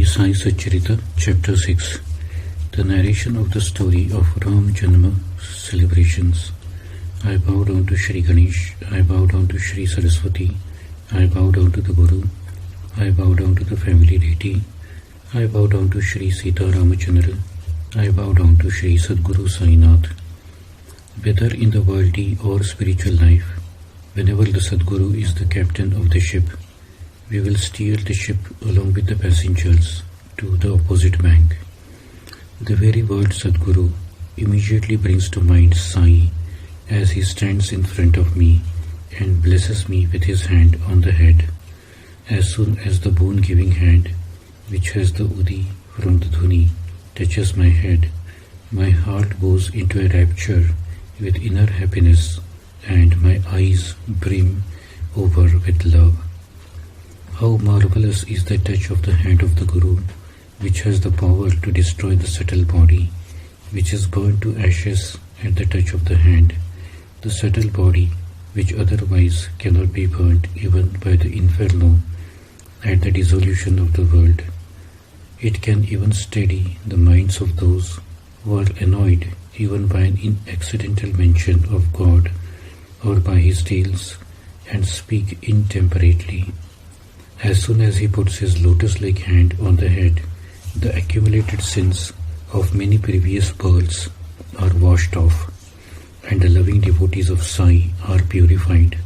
Shree Sai Satcharita, Chapter 6. The narration of the story of Ram Janma celebrations. I bow down to Shri Ganesh, I bow down to Shri Saraswati, I bow down to the Guru, I bow down to the family deity, I bow down to Shri Sita Ramachandra, I bow down to Shri Sadguru Sai Nath. Whether in the worldly or spiritual life, whenever the Sadguru is the captain of the ship, we will steer the ship along with the passengers to the opposite bank. The very word Sadguru immediately brings to mind Sai as he stands in front of me and blesses me with his hand on the head. As soon as the boon-giving hand, which has the Udi from the Dhuni, touches my head, my heart goes into a rapture with inner happiness and my eyes brim over with love. How marvelous is the touch of the hand of the Guru, which has the power to destroy the subtle body, which is burned to ashes at the touch of the hand, the subtle body which otherwise cannot be burnt even by the inferno at the dissolution of the world. It can even steady the minds of those who are annoyed even by an accidental mention of God or by his tales and speak intemperately. As soon as he puts his lotus-like hand on the head, the accumulated sins of many previous births are washed off, and the loving devotees of Sai are purified.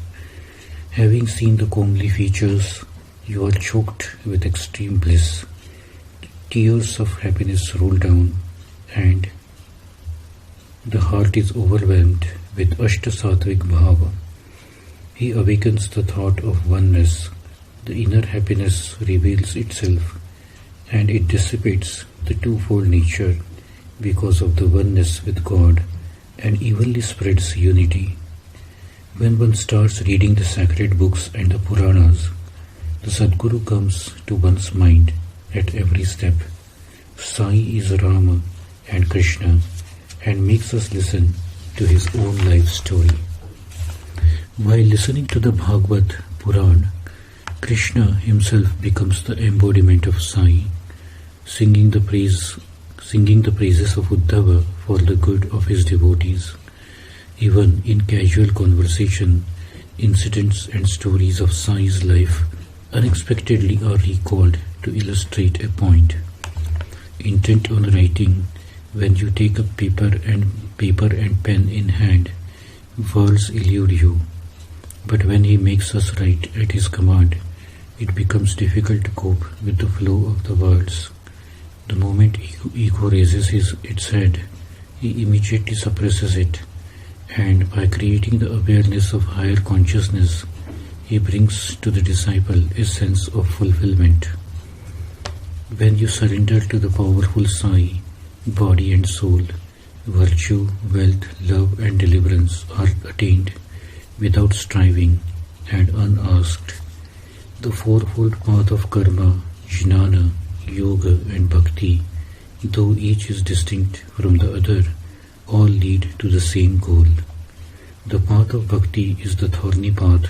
Having seen the comely features, you are choked with extreme bliss. Tears of happiness roll down, and the heart is overwhelmed with Ashta-Sattvic Bhava. He awakens the thought of oneness. The inner happiness reveals itself, and it dissipates the twofold nature because of the oneness with God, and evenly spreads unity. When one starts reading the sacred books and the Puranas, the Sadguru comes to one's mind at every step. Sai is Rama and Krishna, and makes us listen to his own life story. While listening to the Bhagavad Puran, Krishna himself becomes the embodiment of Sai, singing the praises of Uddhava for the good of his devotees. Even in casual conversation, incidents and stories of Sai's life unexpectedly are recalled to illustrate a point. Intent on writing, when you take up paper and pen in hand, words elude you. But when he makes us write at his command, it becomes difficult to cope with the flow of the words. The moment ego raises its head, he immediately suppresses it, and by creating the awareness of higher consciousness, he brings to the disciple a sense of fulfillment. When you surrender to the powerful Sai, body and soul, virtue, wealth, love and deliverance are attained without striving and unasked. The fourfold path of karma, jnana, yoga and bhakti, though each is distinct from the other, all lead to the same goal. The path of bhakti is the thorny path,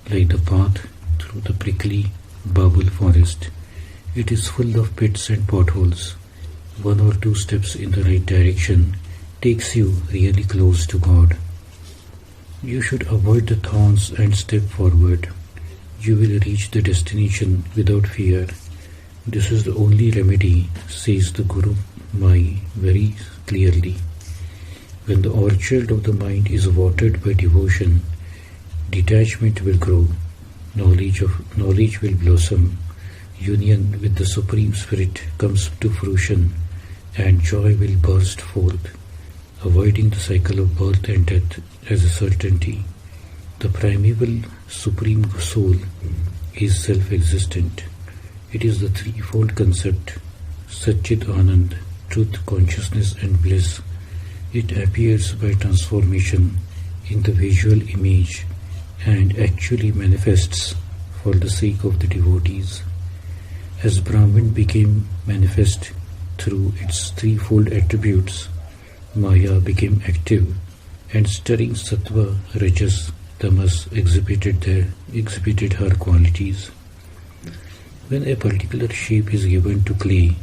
like the path through the prickly babul forest. It is full of pits and potholes. 1 or 2 steps in the right direction takes you really close to God. You should avoid the thorns and step forward. You will reach the destination without fear. This is the only remedy, says the Guru Mai very clearly. When the orchard of the mind is watered by devotion, detachment will grow, knowledge will blossom, union with the Supreme Spirit comes to fruition, and joy will burst forth, avoiding the cycle of birth and death as a certainty. The primeval Supreme Soul is self-existent. It is the threefold concept, Satchit Anand, truth, consciousness and bliss. It appears by transformation in the visual image and actually manifests for the sake of the devotees. As Brahman became manifest through its threefold attributes, Maya became active and stirring Sattva, Rajas, Tamas exhibited her qualities. When a particular shape is given to clay,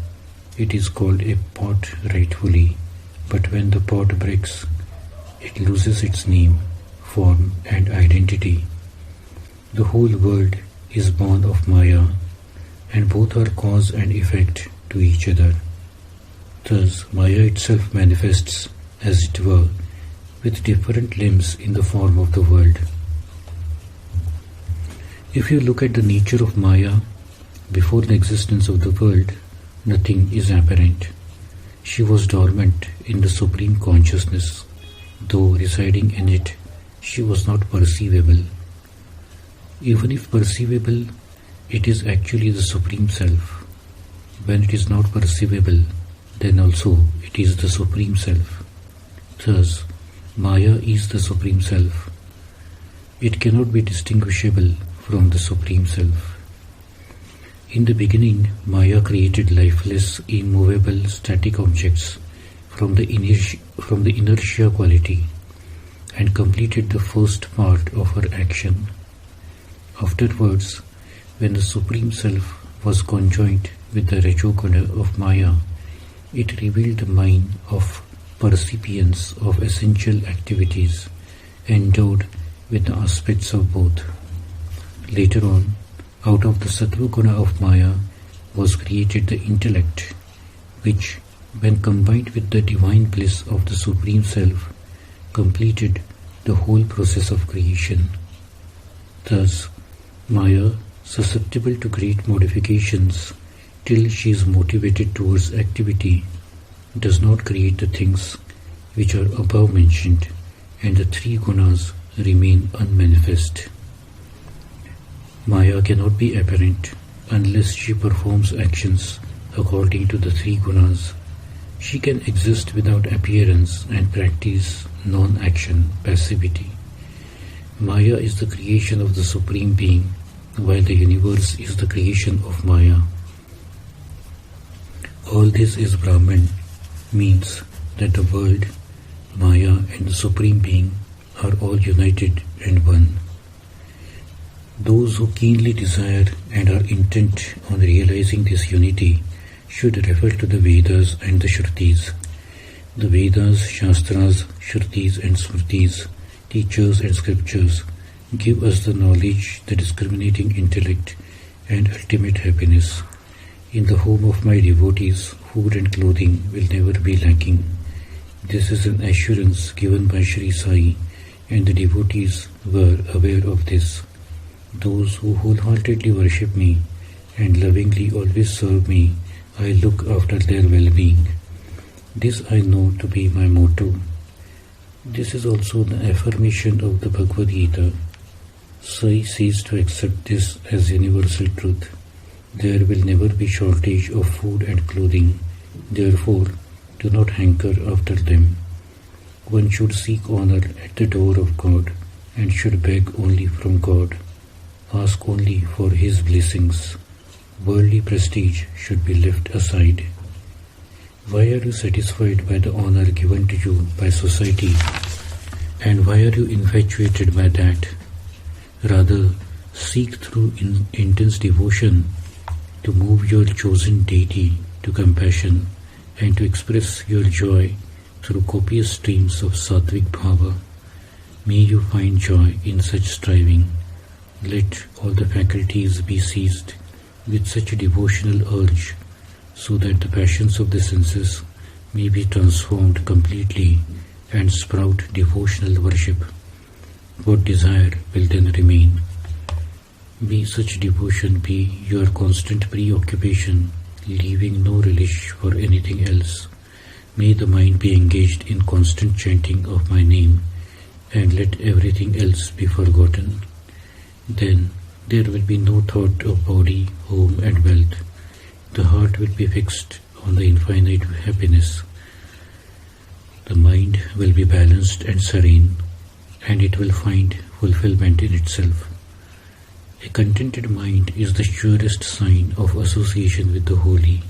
it is called a pot rightfully, but when the pot breaks, it loses its name, form and identity. The whole world is born of Maya, and both are cause and effect to each other. Thus, Maya itself manifests, as it were, with different limbs in the form of the world. If you look at the nature of Maya, before the existence of the world, nothing is apparent. She was dormant in the Supreme Consciousness. Though residing in it, she was not perceivable. Even if perceivable, it is actually the Supreme Self. When it is not perceivable, then also it is the Supreme Self. Thus, Maya is the Supreme Self. It cannot be distinguishable from the Supreme Self. In the beginning, Maya created lifeless, immovable, static objects from the inertia quality and completed the first part of her action. Afterwards, when the Supreme Self was conjoined with the Rajoguna of Maya, it revealed the mind of percipience of essential activities, endowed with the aspects of both. Later on, out of the Sattva Guna of Maya was created the intellect, which, when combined with the divine bliss of the Supreme Self, completed the whole process of creation. Thus, Maya, susceptible to great modifications till she is motivated towards activity, does not create the things which are above mentioned, and the three gunas remain unmanifest. Maya cannot be apparent unless she performs actions according to the three gunas. She can exist without appearance and practice non-action, passivity. Maya is the creation of the Supreme Being, while the universe is the creation of Maya. All this is Brahman, means that the world, Maya and the Supreme Being are all united and one. Those who keenly desire and are intent on realizing this unity should refer to the Vedas and the Shrutis. The Vedas, Shastras, Shrutis and Smritis, teachers and scriptures, give us the knowledge, the discriminating intellect and ultimate happiness. In the home of my devotees, food and clothing will never be lacking. This is an assurance given by Shree Sai, and the devotees were aware of this. Those who wholeheartedly worship me and lovingly always serve me, I look after their well-being. This I know to be my motto. This is also the affirmation of the Bhagavad Gita. Sai sees to accept this as universal truth. There will never be shortage of food and clothing. Therefore, do not hanker after them. One should seek honor at the door of God and should beg only from God. Ask only for His blessings. Worldly prestige should be left aside. Why are you satisfied by the honor given to you by society? And why are you infatuated by that? Rather, seek through intense devotion to move your chosen deity to compassion and to express your joy through copious streams of sattvic bhava. May you find joy in such striving. Let all the faculties be seized with such a devotional urge, so that the passions of the senses may be transformed completely and sprout devotional worship. What desire will then remain? May such devotion be your constant preoccupation, leaving no relish for anything else. May the mind be engaged in constant chanting of my name, and let everything else be forgotten. Then there will be no thought of body, home and wealth. The heart will be fixed on the infinite happiness. The mind will be balanced and serene, and it will find fulfillment in itself. A contented mind is the surest sign of association with the holy.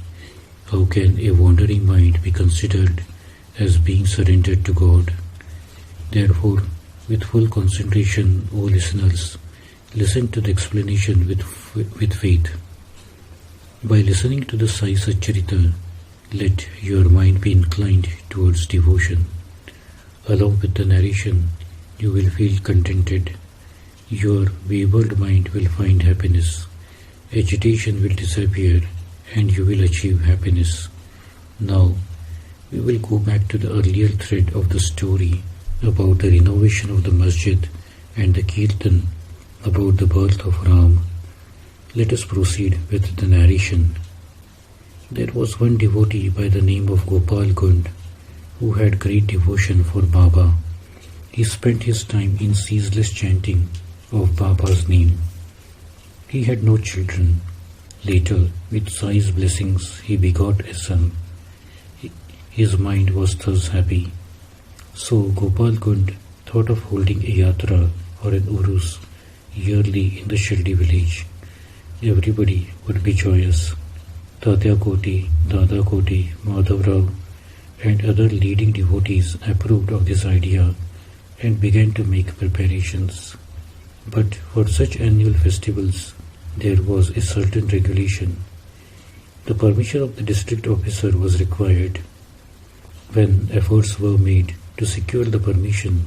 How can a wandering mind be considered as being surrendered to God? Therefore, with full concentration, O listeners, listen to the explanation with faith. By listening to the Sai Satcharita, let your mind be inclined towards devotion. Along with the narration, you will feel contented. Your wayward mind will find happiness. Agitation will disappear and you will achieve happiness. Now, we will go back to the earlier thread of the story about the renovation of the masjid and the kirtan about the birth of Ram. Let us proceed with the narration. There was one devotee by the name of Gopal Gund who had great devotion for Baba. He spent his time in ceaseless chanting of Baba's name. He had no children. Later, with Sai's blessings, he begot a son. His mind was thus happy. So Gopal Gund thought of holding a yatra or an urus yearly in the Shirdi village. Everybody would be joyous. Tatya Koti, Dada Koti, Madhav Rao and other leading devotees approved of this idea and began to make preparations. But for such annual festivals, there was a certain regulation. The permission of the district officer was required. When efforts were made to secure the permission,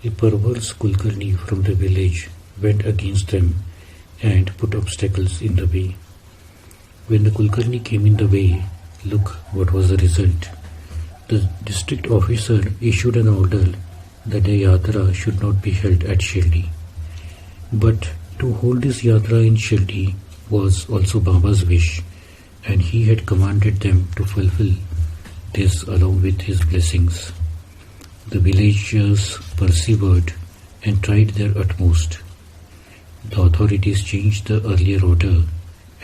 a perverse Kulkarni from the village went against them and put obstacles in the way. When the Kulkarni came in the way, look what was the result. The district officer issued an order that a yatra should not be held at Shirdi. But to hold this yatra in Shirdi was also Baba's wish, and he had commanded them to fulfill this along with his blessings. The villagers persevered and tried their utmost. The authorities changed the earlier order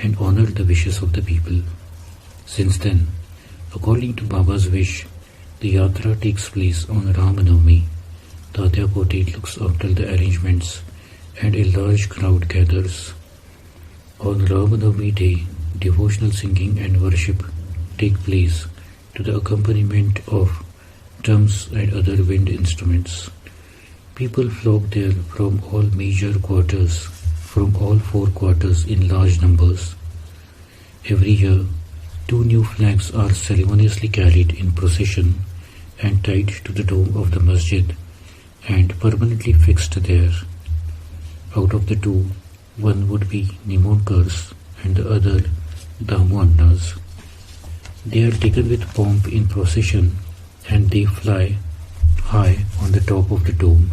and honored the wishes of the people. Since then, according to Baba's wish, the yatra takes place on Ramanavami. Tatya Koti looks after the arrangements and a large crowd gathers. On Ramanavami day, devotional singing and worship take place to the accompaniment of drums and other wind instruments. People flock there from all major quarters, from all four quarters in large numbers. Every year, 2 new flags are ceremoniously carried in procession and tied to the dome of the masjid and permanently fixed there. Out of the 2, one would be Nimonkars and the other Damuannas. They are taken with pomp in procession and they fly high on the top of the dome.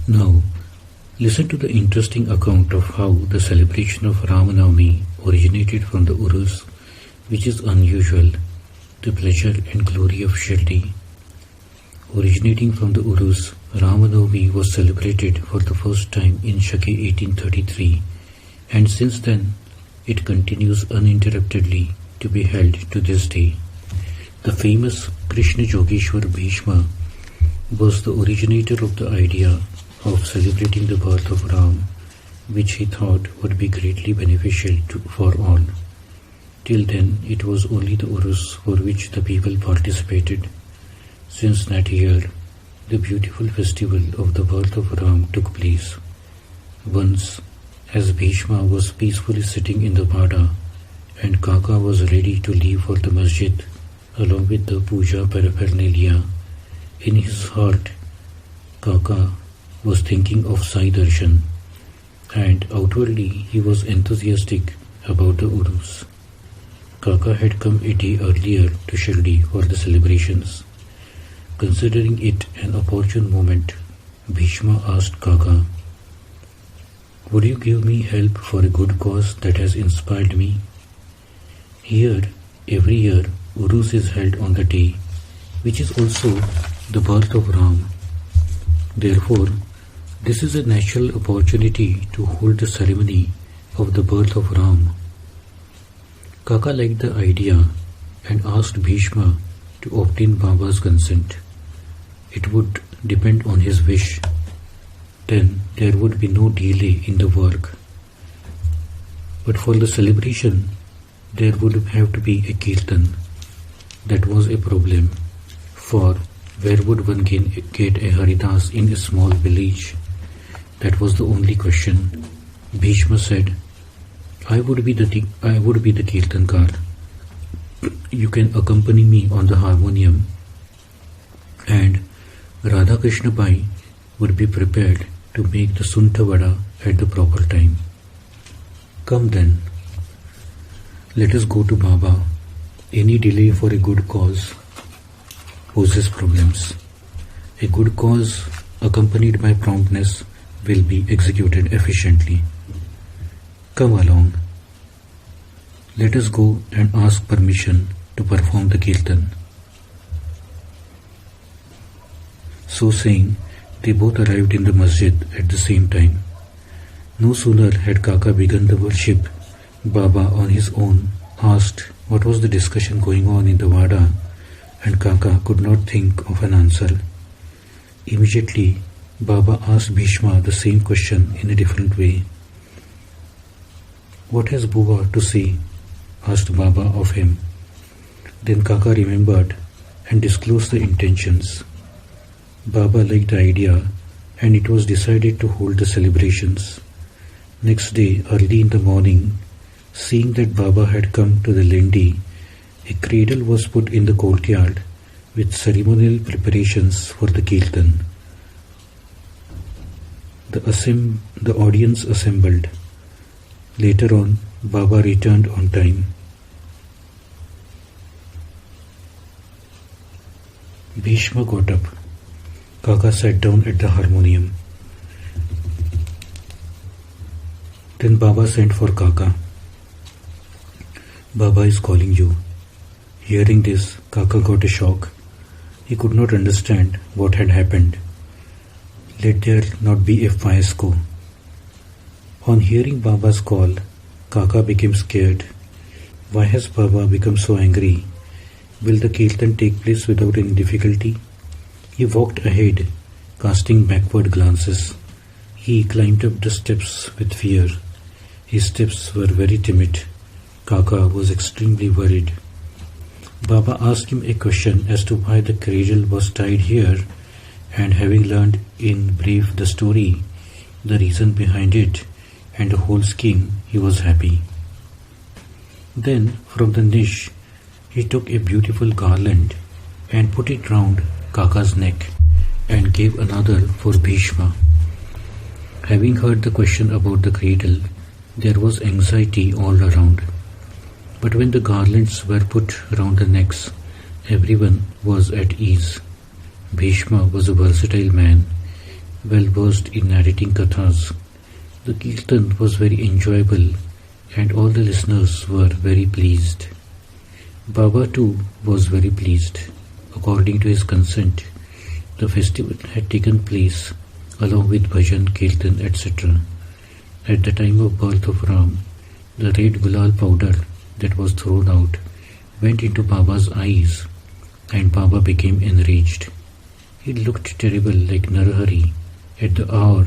Now, listen to the interesting account of how the celebration of Ramanavami originated from the Urus, which is unusual, the pleasure and glory of Shirdi. Originating from the Urus, Ramanavami was celebrated for the first time in Shake 1833, and since then it continues uninterruptedly to be held to this day. The famous Krishna Yogeshwar Bhishma was the originator of the idea of celebrating the birth of Ram, which he thought would be greatly beneficial for all. Till then, it was only the Urus for which the people participated. Since that year, the beautiful festival of the birth of Ram took place. Once, as Bhishma was peacefully sitting in the Vada and Kaka was ready to leave for the masjid along with the puja paraphernalia, in his heart, Kaka was thinking of Sai Darshan, and outwardly he was enthusiastic about the Urus. Kaka had come a day earlier to Shirdi for the celebrations. Considering it an opportune moment, Bhishma asked Kaka, "Would you give me help for a good cause that has inspired me? Here, every year, Urus is held on the day, which is also the birth of Ram. Therefore, this is a natural opportunity to hold the ceremony of the birth of Ram." Kaka liked the idea and asked Bhishma to obtain Baba's consent. It would depend on his wish. Then there would be no delay in the work. But for the celebration, there would have to be a kirtan. That was a problem, for where would one get a Haridas in a small village? That was the only question. Bhishma said, I would be the Kirtankar. You can accompany me on the harmonium, and Radha Krishna Bai would be prepared to make the Sunta Vada at the proper time. Come then, let us go to Baba. Any delay for a good cause poses problems. A good cause accompanied by promptness will be executed efficiently. Come along. Let us go and ask permission to perform the kirtan. So saying, they both arrived in the masjid at the same time. No sooner had Kaka begun the worship, Baba on his own asked what was the discussion going on in the Vada, and Kaka could not think of an answer. Immediately, Baba asked Bhishma the same question in a different way. What has Buva to say? Asked Baba of him. Then Kaka remembered and disclosed the intentions. Baba liked the idea, and it was decided to hold the celebrations. Next day, early in the morning, seeing that Baba had come to the Lendi, a cradle was put in the courtyard with ceremonial preparations for the kirtan. The audience assembled. Later on, Baba returned on time. Bhishma got up. Kaka sat down at the harmonium. Then Baba sent for Kaka. Baba is calling you. Hearing this, Kaka got a shock. He could not understand what had happened. Let there not be a fiasco. On hearing Baba's call, Kaka became scared. Why has Baba become so angry? Will the kirtan take place without any difficulty? He walked ahead, casting backward glances. He climbed up the steps with fear. His steps were very timid. Kaka was extremely worried. Baba asked him a question as to why the cradle was tied here, and having learned in brief the story, the reason behind it, and the whole scheme, he was happy. Then, from the niche, he took a beautiful garland and put it round Kaka's neck and gave another for Bhishma. Having heard the question about the cradle, there was anxiety all around. But when the garlands were put round the necks, everyone was at ease. Bhishma was a versatile man, well versed in narrating kathas. The kirtan was very enjoyable, and all the listeners were very pleased. Baba too was very pleased. According to his consent, the festival had taken place along with bhajan, kirtan, etc. At the time of birth of Ram, the red gulal powder that was thrown out went into Baba's eyes, and Baba became enraged. He looked terrible like Narahari at the hour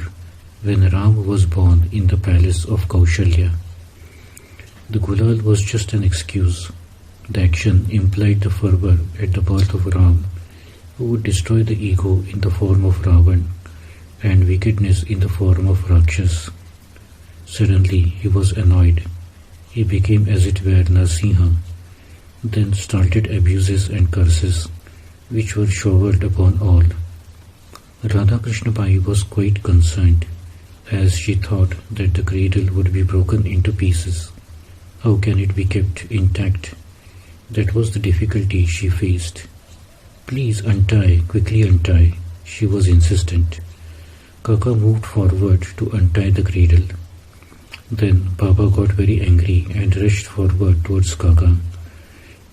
when Ram was born in the palace of Kaushalya. The gulal was just an excuse. The action implied the fervor at the birth of Ram, who would destroy the ego in the form of Ravan and wickedness in the form of Rakshas. Suddenly he was annoyed. He became as it were Narsimha, then started abuses and curses, which were showered upon all. Radha Krishna Bai was quite concerned, as she thought that the cradle would be broken into pieces. How can it be kept intact? That was the difficulty she faced. Please untie, quickly untie, she was insistent. Kaka moved forward to untie the cradle. Then Baba got very angry and rushed forward towards Kaka.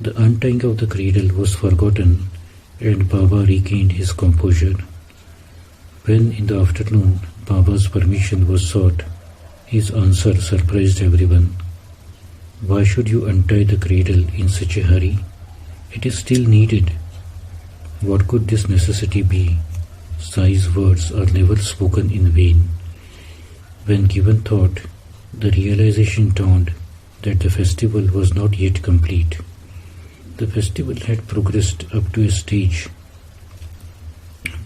The untying of the cradle was forgotten, and Baba regained his composure. When in the afternoon Baba's permission was sought, his answer surprised everyone. Why should you untie the cradle in such a hurry? It is still needed. What could this necessity be? Sai's words are never spoken in vain. When given thought, the realization dawned that the festival was not yet complete. The festival had progressed up to a stage,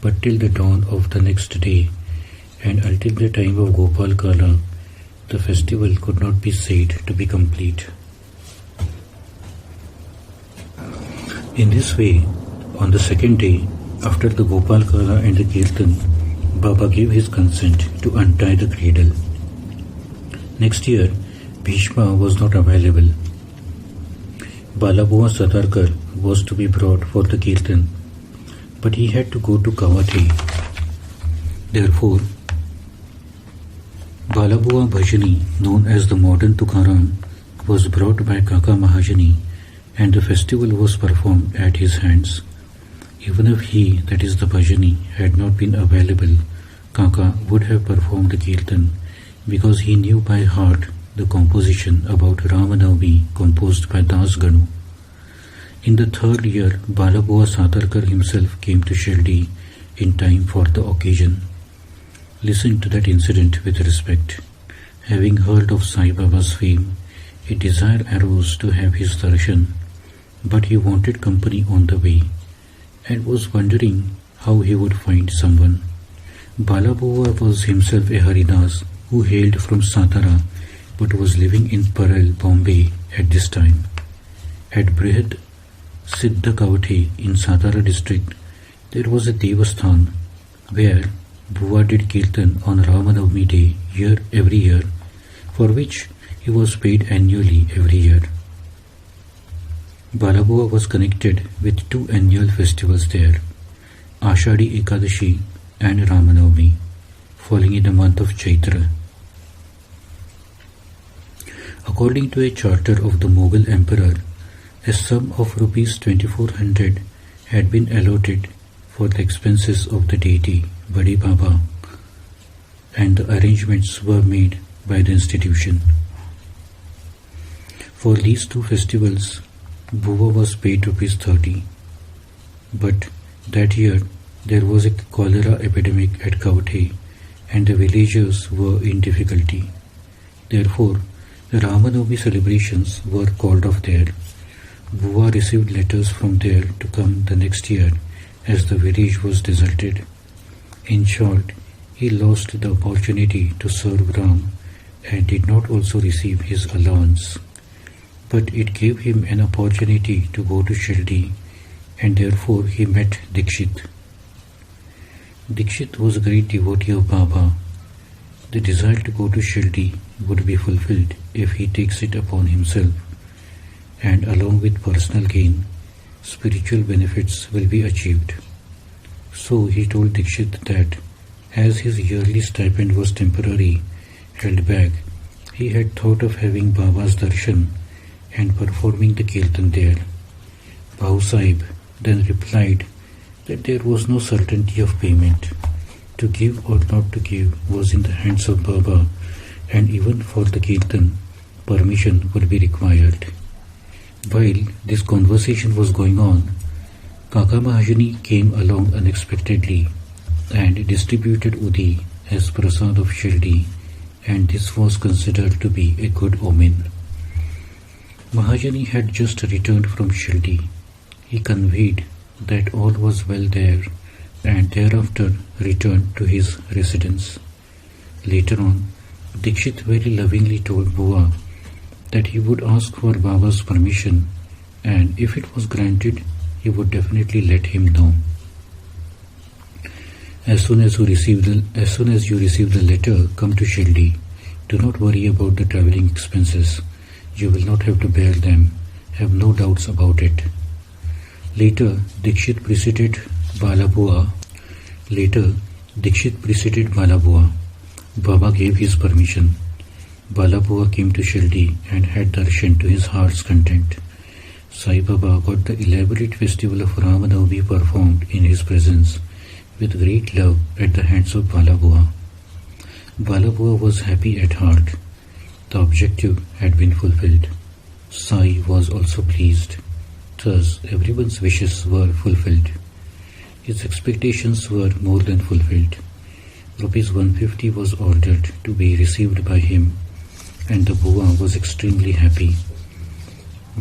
but till the dawn of the next day, and until the time of Gopal Kala, the festival could not be said to be complete. In this way, on the second day, after the Gopal Kala and the Kirtan, Baba gave his consent to untie the cradle. Next year, Bhishma was not available. Balabua Satarkar was to be brought for the Kirtan, but he had to go to Kavathi. Therefore, Balabua Bhajani, known as the modern Tukaram, was brought by Kaka Mahajani, and the festival was performed at his hands. Even if he, that is the Bhajani, had not been available, Kaka would have performed the Kirtan because he knew by heart the composition about Ramanavami composed by Das Ganu. In the third year, Balabua Satarkar himself came to Shirdi in time for the occasion. Listen to that incident with respect. Having heard of Sai Baba's fame, a desire arose to have his darshan, but he wanted company on the way and was wondering how he would find someone. Balabua was himself a Haridas who hailed from Satara but was living in Parel, Bombay at this time. At Brihad Siddha Kavathi in Satara district, there was a Devasthan where Bua did Kirtan on Ramanavami day every year, for which he was paid annually every year. Balabua was connected with two annual festivals there, Ashadi Ekadashi and Ramanavami, falling in the month of Chaitra. According to a charter of the Mughal emperor, a sum of rupees 2400 had been allotted for the expenses of the deity Badi Baba, and the arrangements were made by the institution. For these two festivals, Bua was paid rupees 30. But that year there was a cholera epidemic at Kavathi and the villagers were in difficulty. Therefore, the Ramanavami celebrations were called off there. Bua received letters from there to come the next year as the village was deserted. In short, he lost the opportunity to serve Ram and did not also receive his allowance. But it gave him an opportunity to go to Shirdi, and therefore he met Dikshit. Dikshit was a great devotee of Baba. The desire to go to Shirdi would be fulfilled if he takes it upon himself, and along with personal gain, spiritual benefits will be achieved. So he told Dikshit that as his yearly stipend was temporary, held back, he had thought of having Baba's darshan and performing the Kirtan there. Bahu Sahib then replied that there was no certainty of payment. To give or not to give was in the hands of Baba, and even for the Kirtan, permission would be required. While this conversation was going on, Kaka Mahajani came along unexpectedly and distributed Udi as prasad of Shirdi, and this was considered to be a good omen. Mahajani had just returned from Shirdi. He conveyed that all was well there and thereafter returned to his residence. Later on, Dikshit very lovingly told Bua that he would ask for Baba's permission, and if it was granted, he would definitely let him know. As soon as you receive the letter, come to Shirdi. Do not worry about the travelling expenses. You will not have to bear them. Have no doubts about it. Later, Dikshit preceded Balabua. Baba gave his permission. Balabua came to Shirdi and had darshan to his heart's content. Sai Baba got the elaborate festival of Ramanavami performed in his presence with great love at the hands of Balabua. Balabua was happy at heart. The objective had been fulfilled. Sai was also pleased. Thus, everyone's wishes were fulfilled. His expectations were more than fulfilled. Rupees 150 was ordered to be received by him, and the Bua was extremely happy.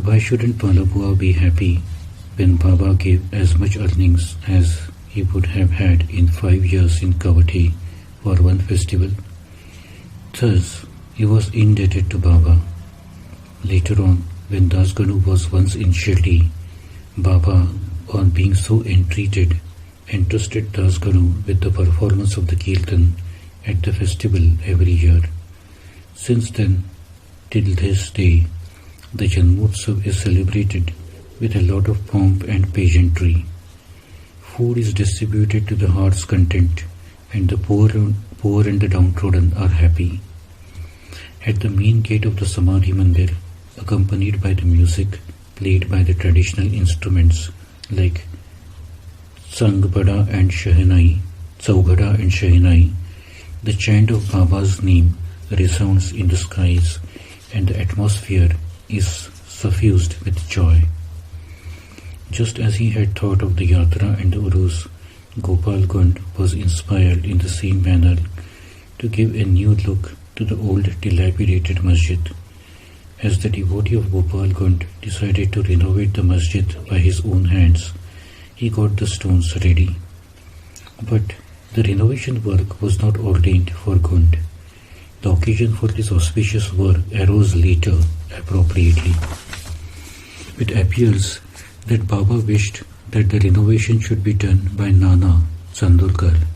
Why shouldn't Balabua be happy when Baba gave as much earnings as he would have had in 5 years in Kavathi for one festival? Thus, He was indebted to Baba. Later on, when Das Ganu was once in Shirdi, Baba, on being so entreated, entrusted Das Ganu with the performance of the Kirtan at the festival every year. Since then, till this day, the Janmotsav is celebrated with a lot of pomp and pageantry. Food is distributed to the heart's content, and the poor and the downtrodden are happy. At the main gate of the Samadhi Mandir, accompanied by the music played by the traditional instruments like Sangbada and Shahnai, Chaugada and Shahnai, the chant of Baba's name resounds in the skies, and the atmosphere is suffused with joy. Just as he had thought of the Yatra and the Urus, Gopal Gund was inspired in the same manner to give a new look to the old dilapidated masjid. As the devotee of Gopal Gund decided to renovate the masjid by his own hands, he got the stones ready. But the renovation work was not ordained for Gund. The occasion for this auspicious work arose later appropriately. It appears that Baba wished that the renovation should be done by Nana Chandolkar,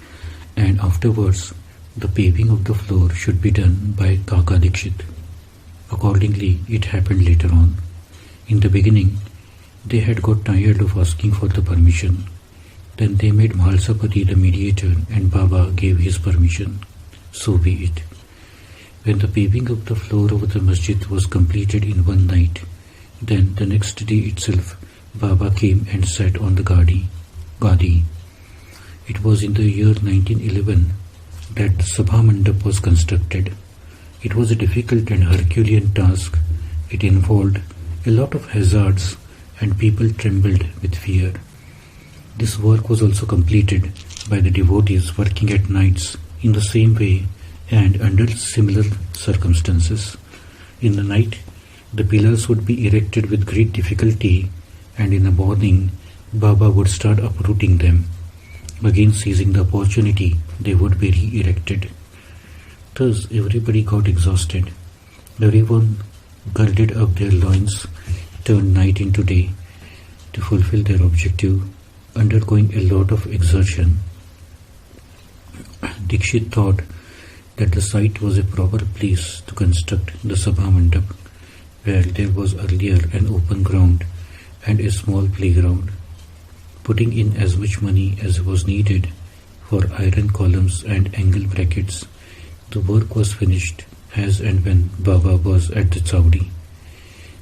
and afterwards the paving of the floor should be done by Kaka Dikshit. Accordingly, it happened later on. In the beginning, they had got tired of asking for the permission. Then they made Mahalsapati the mediator, and Baba gave his permission. So be it. When the paving of the floor of the masjid was completed in one night, then the next day itself Baba came and sat on the Gadi. It was in the year 1911 that the Sabha Mandap was constructed. It was a difficult and Herculean task. It involved a lot of hazards, and people trembled with fear. This work was also completed by the devotees working at nights in the same way and under similar circumstances. In the night, the pillars would be erected with great difficulty, and in the morning, Baba would start uprooting them. Again seizing the opportunity, they would be re-erected. Thus, everybody got exhausted. Everyone girded up their loins, turned night into day to fulfill their objective, undergoing a lot of exertion. Dikshit thought that the site was a proper place to construct the Sabha Mandap, where there was earlier an open ground and a small playground. Putting in as much money as was needed for iron columns and angle brackets, the work was finished as and when Baba was at the Chowdi.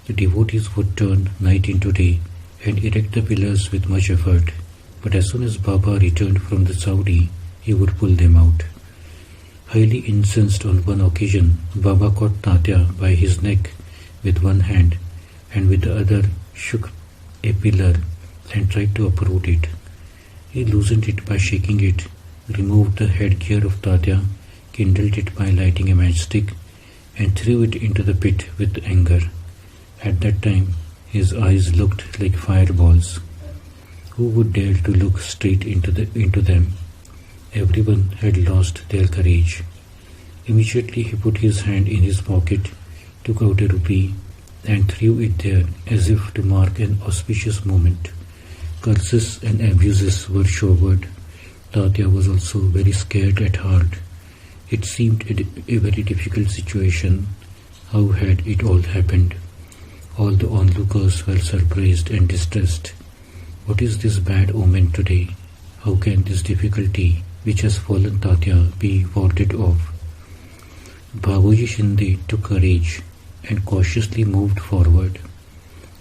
The devotees would turn night into day and erect the pillars with much effort, but as soon as Baba returned from the Chowdi, he would pull them out. Highly incensed on one occasion, Baba caught Tatya by his neck with one hand and with the other shook a pillar and tried to uproot it. He loosened it by shaking it, removed the headgear of Tatya, kindled it by lighting a matchstick, and threw it into the pit with anger. At that time, his eyes looked like fireballs. Who would dare to look straight into them? Everyone had lost their courage. Immediately he put his hand in his pocket, took out a rupee, and threw it there as if to mark an auspicious moment. Curses and abuses were showered. Tatya was also very scared at heart. It seemed a very difficult situation. How had it all happened? All the onlookers were surprised and distressed. What is this bad omen today? How can this difficulty which has fallen Tatya be warded off? Babuji Shinde took courage and cautiously moved forward.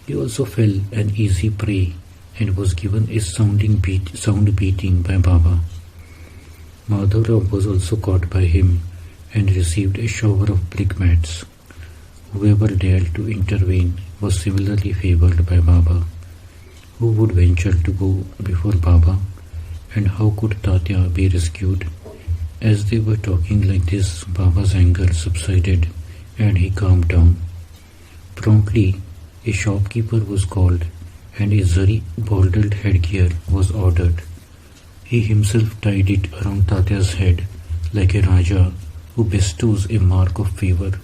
He also fell an easy prey and was given a sound beating by Baba. Madhavrao was also caught by him and received a shower of brick mats. Whoever dared to intervene was similarly favored by Baba. Who would venture to go before Baba, and how could Tatya be rescued? As they were talking like this, Baba's anger subsided and he calmed down. Promptly, a shopkeeper was called and a zari bordered headgear was ordered. He himself tied it around Tatya's head like a Raja who bestows a mark of favor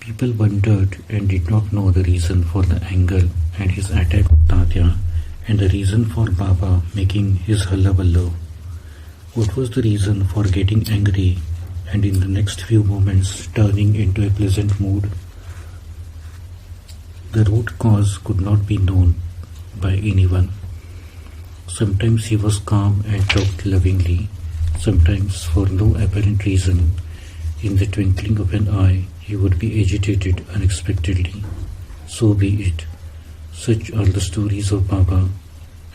People wondered and did not know the reason for the anger and his attack on Tatya, and the reason for Baba making his hullabaloo. What was the reason for getting angry and in the next few moments turning into a pleasant mood? The root cause could not be known by anyone. Sometimes he was calm and talked lovingly, sometimes for no apparent reason. In the twinkling of an eye, he would be agitated unexpectedly. So be it. Such are the stories of Baba.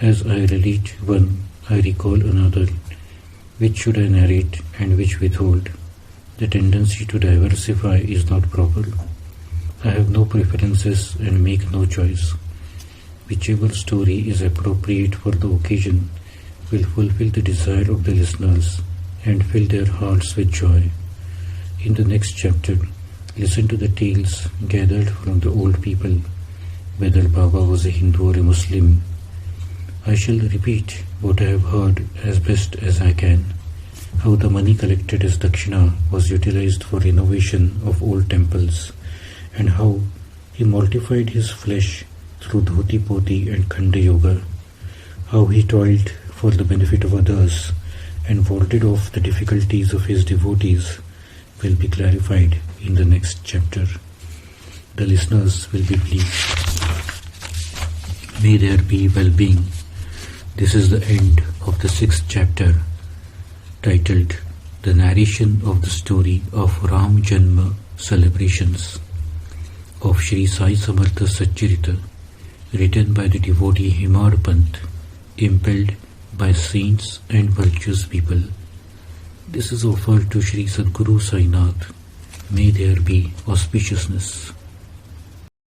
As I relate one, I recall another. Which should I narrate and which withhold? The tendency to diversify is not proper. I have no preferences and make no choice. Whichever story is appropriate for the occasion will fulfill the desire of the listeners and fill their hearts with joy. In the next chapter, listen to the tales gathered from the old people, whether Baba was a Hindu or a Muslim. I shall repeat what I have heard as best as I can, how the money collected as Dakshina was utilized for renovation of old temples, and how he mortified his flesh through dhoti pothi and khanda yoga, how he toiled for the benefit of others and warded off the difficulties of his devotees will be clarified in the next chapter. The listeners will be pleased. May there be well-being. This is the end of the 6th chapter, titled The Narration of the Story of Ram Janma Celebrations of Shree Sai Satcharita, written by the devotee Himad Pant, impelled by saints and virtuous people. This is offered to Sri Sadguru Sainath. May there be auspiciousness.